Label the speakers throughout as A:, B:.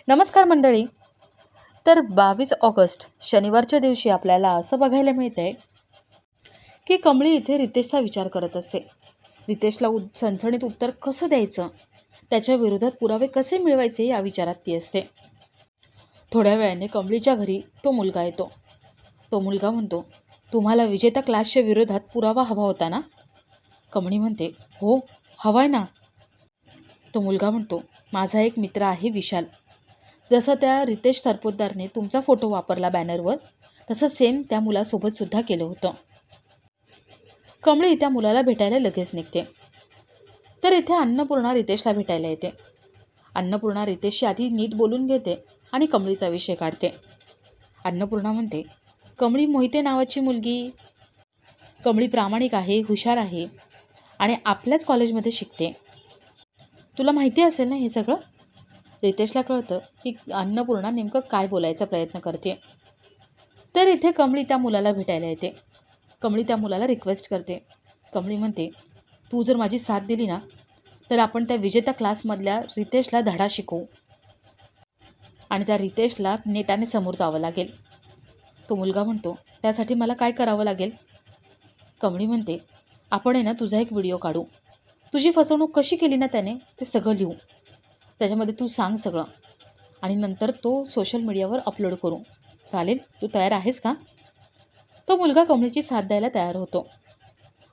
A: नमस्कार मंडळी. तर 22 ऑगस्ट शनिवारच्या दिवशी आपल्याला असं बघायला मिळतंय की कमळी इथे रितेशचा विचार करत असते. रितेशला सणसणीत उत्तर कसं द्यायचं, त्याच्या विरोधात पुरावे कसे मिळवायचे या विचारात ती असते. थोड्या वेळाने कमळीच्या घरी तो मुलगा येतो. तो मुलगा म्हणतो, तुम्हाला विजेता क्लासच्या विरोधात पुरावा हवा होता ना? कमळी म्हणते, हो हवाय ना. तो मुलगा म्हणतो, माझा एक मित्र आहे विशाल. जसं त्या रितेश सरपोतदारने तुमचा फोटो वापरला बॅनरवर, तसं सेम त्या मुलासोबत सुद्धा केलं होतं. कमळी त्या मुलाला भेटायला लगेच निघते. तर इथे अन्नपूर्णा रितेशला भेटायला येते. अन्नपूर्णा रितेशशी आधी नीट बोलून घेते आणि कमळीचा विषय काढते. अन्नपूर्णा म्हणते, कमळी मोहिते नावाची मुलगी. कमळी प्रामाणिक आहे, हुशार आहे आणि आपल्याच कॉलेजमध्ये शिकते. तुला माहिती असेल ना हे सगळं? रितेशला कळतं की अन्नपूर्णा नेमकं काय बोलायचा प्रयत्न करते. तर इथे कमळी त्या मुलाला भेटायला येते. कमळी त्या मुलाला रिक्वेस्ट करते. कमळी म्हणते, तू जर माझी साथ दिली ना, तर आपण त्या विजेता क्लासमधल्या रितेशला धडा शिकवू आणि त्या रितेशला नेटाने समोर जावं लागेल. तो मुलगा म्हणतो, त्यासाठी मला काय करावं लागेल? कमळी म्हणते, आपण आहे ना तुझा एक व्हिडिओ काढू. तुझी फसवणूक कशी केली ना त्याने ते सगळं लिहू. त्याच्यामध्ये तू सांग सगळं आणि नंतर तो सोशल मीडियावर अपलोड करू. चालेल? तू तयार आहेस का? तो मुलगा कमळीची साथ द्यायला तयार होतो.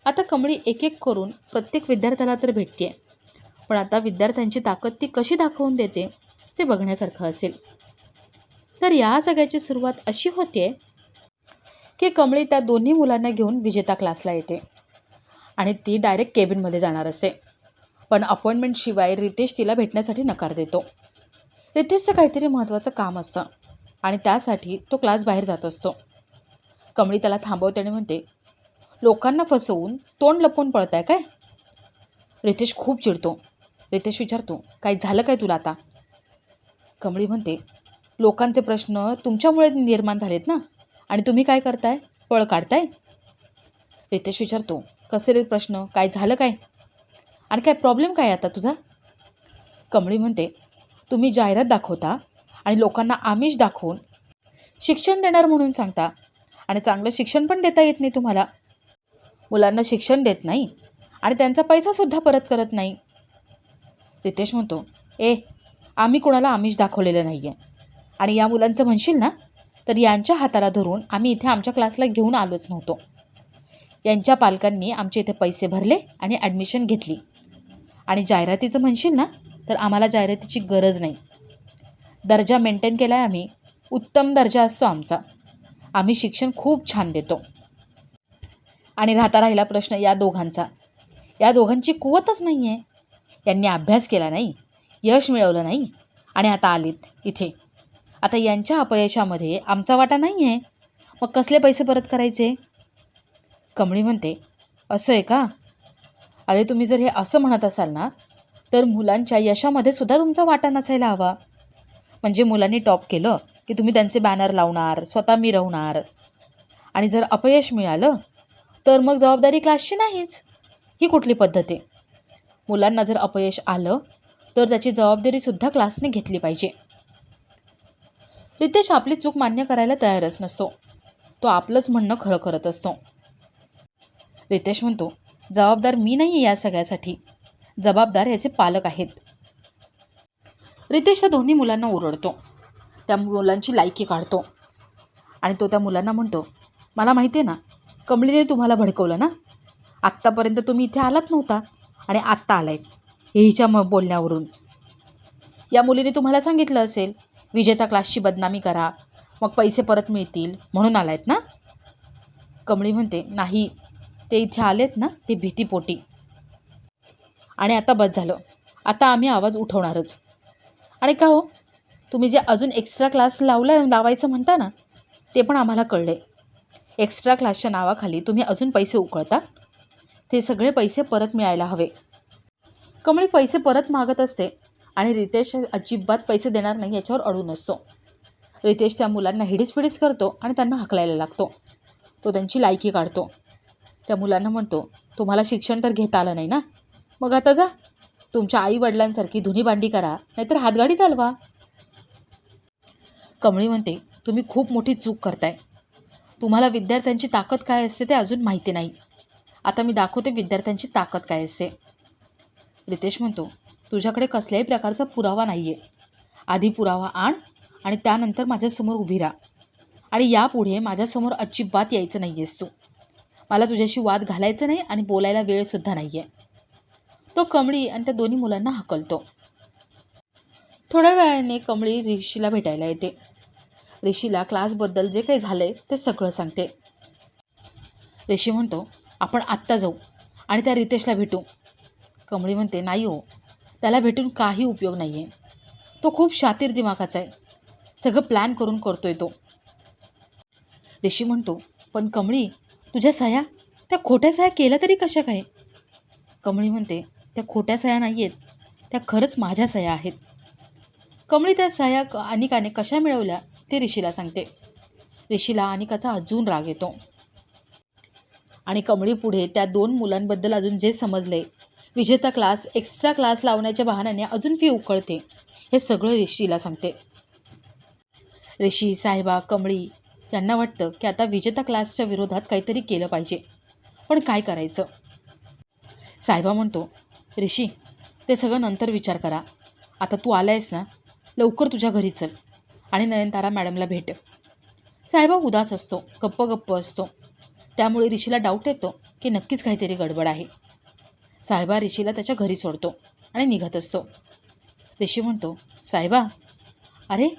A: आता कमळी एक एक करून प्रत्येक विद्यार्थ्याला तर भेटते, पण आता विद्यार्थ्यांची ताकद ती कशी दाखवून देते ते बघण्यासारखं असेल. तर या सगळ्याची सुरुवात अशी होते की कमळी त्या दोन्ही मुलांना घेऊन विजेता क्लासला येते आणि ती डायरेक्ट केबिनमध्ये जाणार असते. पण अपॉइंटमेंटशिवाय रितेश तिला भेटण्यासाठी नकार देतो. रितेशचं काहीतरी महत्त्वाचं काम असतं आणि त्यासाठी तो क्लास बाहेर जात असतो. कमळी त्याला थांबवते आणि म्हणते, लोकांना फसवून तोंड लपवून पळताय काय? रितेश खूप चिडतो. रितेश विचारतो, काय झालं काय तुला आता? कमळी म्हणते, लोकांचे प्रश्न तुमच्यामुळे निर्माण झालेत ना, आणि तुम्ही काय करताय? पळ काढताय. रितेश विचारतो, कसे रे प्रश्न? काय झालं काय? आणि काय प्रॉब्लेम काय आता तुझा? कमळी म्हणते, तुम्ही जाहिरात दाखवता आणि लोकांना आमिष दाखवून शिक्षण देणार म्हणून सांगता आणि चांगलं शिक्षण पण देता येत नाही तुम्हाला. मुलांना शिक्षण देत नाही आणि त्यांचा पैसासुद्धा परत करत नाही. रितेश म्हणतो, आम्ही कोणाला आमिष दाखवलेलं नाही आहे आणि या मुलांचं म्हणशील ना, तर यांच्या हाताला धरून आम्ही इथे आमच्या क्लासला घेऊन आलोच नव्हतो. यांच्या पालकांनी आमचे इथे पैसे भरले आणि ॲडमिशन घेतली. आणि जाहिरातीचं म्हणशील ना, तर आम्हाला जाहिरातीची गरज नाही. दर्जा मेंटेन केला आहे आम्ही. उत्तम दर्जा असतो आमचा. आम्ही शिक्षण खूप छान देतो. आणि राहिला प्रश्न या दोघांचा. या दोघांची कुवतच नाही आहे. यांनी अभ्यास केला नाही, यश मिळवलं नाही आणि आता आलीत इथे. आता यांच्या अपयशामध्ये आमचा वाटा नाही आहे. मग कसले पैसे परत करायचे? कमळी म्हणते, असं आहे का? अरे तुम्ही जर हे असं म्हणत असाल ना, तर मुलांच्या यशामध्ये सुद्धा तुमचा वाटा नसायला हवा. म्हणजे मुलांनी टॉप केलं की तुम्ही त्यांचे बॅनर लावणार, स्वतः मिरवणार. आणि जर अपयश मिळालं तर मग जबाबदारी क्लासची नाहीच. ही कुठली पद्धत आहे? मुलांना जर अपयश आलं तर त्याची जबाबदारीसुद्धा क्लासने घेतली पाहिजे. रितेश आपली चूक मान्य करायला तयारच नसतो. तो आपलंच म्हणणं खरं करत असतो. रितेश म्हणतो, जबाबदार मी नाही या सगळ्यासाठी. जबाबदार याचे पालक आहेत. रितेश त्या दोन्ही मुलांना ओरडतो. त्या मुलांची लायकी काढतो आणि तो त्या मुलांना म्हणतो, मला माहिती आहे ना, कमळीने तुम्हाला भडकवलं ना. आत्तापर्यंत तुम्ही इथे आलात नव्हता आणि आत्ता आलाय हे हिच्या बोलण्यावरून. या मुलीने तुम्हाला सांगितलं असेल, विजेता क्लासची बदनामी करा, मग पैसे परत मिळतील म्हणून आलायत ना. कमळी म्हणते, नाही, ते इथे आलेत ना ते भीतीपोटी. आणि आता बस झालं. आता आम्ही आवाज उठवणारच. आणि का हो, तुम्ही जे अजून एक्स्ट्रा क्लास लावायचं म्हणता ना, ते पण आम्हाला कळले. एक्स्ट्रा क्लासच्या नावाखाली तुम्ही अजून पैसे उकळता. ते सगळे पैसे परत मिळायला हवे. कमळी पैसे परत मागत असते आणि रितेश अजिबात पैसे देणार नाही याच्यावर अडून असतो. रितेश त्या मुलांना हिडीस करतो आणि त्यांना हकलायला लागतो. तो त्यांची लायकी काढतो. त्या मुलांना म्हणतो, तुम्हाला शिक्षण तर घेता आलं नाही ना, मग आता जा तुमच्या आई वडिलांसारखी धुनी भांडी करा, नाहीतर हातगाडी चालवा. कमळी म्हणते, तुम्ही खूप मोठी चूक करताय. तुम्हाला विद्यार्थ्यांची ताकद काय असते ते अजून माहिती नाही. आता मी दाखवते विद्यार्थ्यांची ताकद काय असते. रितेश म्हणतो, तुझ्याकडे कसल्याही प्रकारचा पुरावा नाही आहे. आधी पुरावा आण आणि त्यानंतर माझ्यासमोर उभी राहा. आणि यापुढे माझ्यासमोर अजिबात यायचं नाही आहेस तू. मला तुझ्याशी वाद घालायचा नाही आणि बोलायला वेळसुद्धा नाही आहे. तो कमळी आणि त्या दोन्ही मुलांना हकलतो. थोड्या वेळाने कमळी ऋषीला भेटायला येते. ऋषीला क्लासबद्दल जे काही झालं आहे ते सगळं सांगते. ऋषी म्हणतो, आपण आत्ता जाऊ आणि त्या रितेशला भेटू. कमळी म्हणते, नाही हो, त्याला भेटून काही उपयोग नाही आहे. तो खूप शातीर दिमागाचा आहे. सगळं प्लॅन करून करतोय तो. ऋषी म्हणतो, पण कमळी, तुझ्या सह्या, त्या खोट्या सह्या केल्या तरी कशा काय? कमळी म्हणते, त्या खोट्या सह्या नाही आहेत, त्या खरंच माझ्या सह्या आहेत. कमळी त्या सह्या अनिकाने कशा मिळवल्या ते ऋषीला सांगते. ऋषीला अनिकाचा अजून राग येतो. आणि कमळी पुढे त्या दोन मुलांबद्दल अजून जे समजले, विजेता क्लास एक्स्ट्रा क्लास लावण्याच्या बहाण्याने अजून फी उकळते, हे सगळं ऋषीला सांगते. ऋषी, साहेबा, कमळी यांना वाटतं की आता विजेता क्लासच्या विरोधात काहीतरी केलं पाहिजे, पण काय करायचं? साहेबा म्हणतो, ऋषी, ते सगळं नंतर विचार करा. आता तू आलायस ना, लवकर तुझ्या घरी चल आणि नयनतारा मॅडमला भेट. साहेबा उदास असतो, गप्प असतो. त्यामुळे ऋषीला डाऊट येतो की नक्कीच काहीतरी गडबड आहे. साहेबा ऋषीला त्याच्या घरी सोडतो आणि निघत असतो. ऋषी म्हणतो, साहेबा, अरे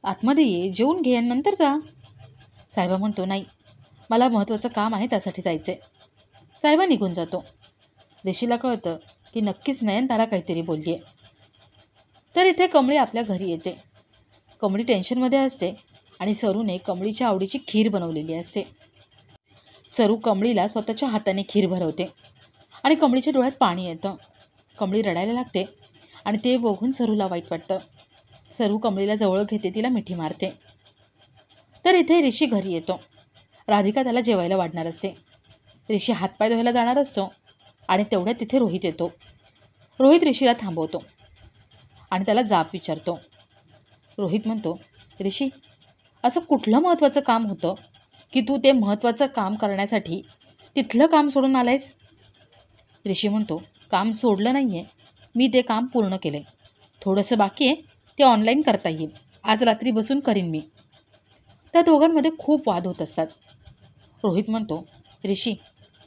A: आतमध्ये ये, जेवून घे आणि नंतर जा. साहेबा म्हणतो, नाही, मला महत्त्वाचं काम आहे, त्यासाठी जायचं आहे. साहेबा निघून जातो. ऋषीला कळतं की नक्कीच नयनतारा काहीतरी बोलली आहे. तर इथे कमळी आपल्या घरी येते. कमळी टेन्शनमध्ये असते आणि सरूने कमळीच्या आवडीची खीर बनवलेली असते. सरू कमळीला स्वतःच्या हाताने खीर भरवते आणि कमळीच्या डोळ्यात पाणी येतं. कमळी रडायला लागते आणि ते बघून सरूला वाईट वाटतं. सरू कमळीला जवळ घेते, तिला मिठी मारते. तर इथे ऋषी घरी येतो. राधिका त्याला जेवायला वाढणार असते. ऋषी हातपाय धुवायला जाणार असतो आणि तेवढ्यात तिथे रोहित येतो. रोहित ऋषीला थांबवतो आणि त्याला जाब विचारतो. रोहित म्हणतो, ऋषी, असं कुठलं महत्त्वाचं काम होतं की तू ते महत्त्वाचं काम करण्यासाठी तिथलं काम सोडून आलायस? ऋषी म्हणतो, काम सोडलं नाही आहे, मी ते काम पूर्ण केलं आहे. थोडंसं बाकी आहे, ते ऑनलाईन करता येईल. आज रात्री बसून करीन मी. त्या दोघांमध्ये खूप वाद होत असतात. रोहित म्हणतो, ऋषी,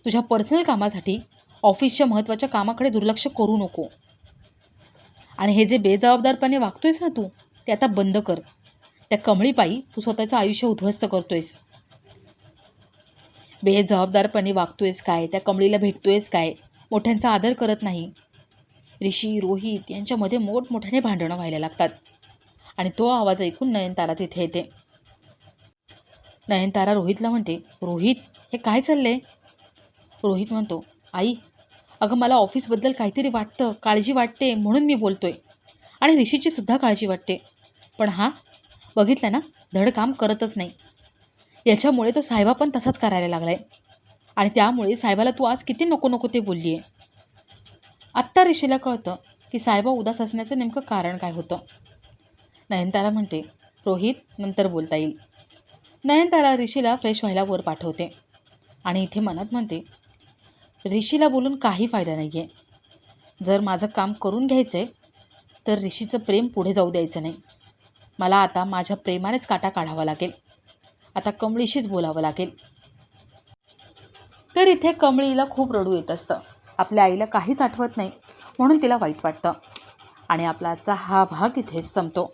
A: तुझ्या पर्सनल कामासाठी ऑफिसच्या महत्त्वाच्या कामाकडे दुर्लक्ष करू नको. आणि हे जे बेजबाबदारपणे वागतोयस ना तू, ते आता बंद कर. त्या कमळीपायी तू स्वतःचं आयुष्य उद्ध्वस्त करतोयस. बेजबाबदारपणे वागतोयस काय, त्या कमळीला भेटतोयस काय, मोठ्यांचा आदर करत नाही. ऋषी, रोहित यांच्यामध्ये मोठमोठ्याने भांडणं व्हायला लागतात आणि तो आवाज ऐकून नयनतारा तिथे येते. नयनतारा रोहितला म्हणते, रोहित, हे काय चाललंय? रोहित म्हणतो, आई, अगं मला ऑफिसबद्दल काहीतरी वाटतं, काळजी वाटते, म्हणून मी बोलतोय. आणि ऋषीची सुद्धा काळजी वाटते. पण हा, बघितलं ना, धड काम करतच नाही. याच्यामुळे तो साहेबा पण तसाच करायला लागलाय आणि त्यामुळे साहेबाला तू आज किती नको नको ते बोलली आहे. आत्ता ऋषीला कळतं की साहेबा उदास असण्याचं नेमकं कारण काय होतं. नयनतारा म्हणते, रोहित, नंतर बोलता येईल. नयनतारा ऋषीला फ्रेश व्हायला वर पाठवते आणि इथे मनात म्हणते, ऋषीला बोलून काही फायदा नाही आहे. जर माझं काम करून घ्यायचं आहे तर ऋषीचं प्रेम पुढे जाऊ द्यायचं नाही. मला आता माझ्या प्रेमानेच काटा काढावा लागेल. आता कमळीशीच बोलावं लागेल. तर इथे कमळीला खूप रडू येत असतं. आपल्या आईला काहीच आठवत नाही म्हणून तिला वाईट वाटतं. आणि आपला आजचा हा भाग इथेच संपतो.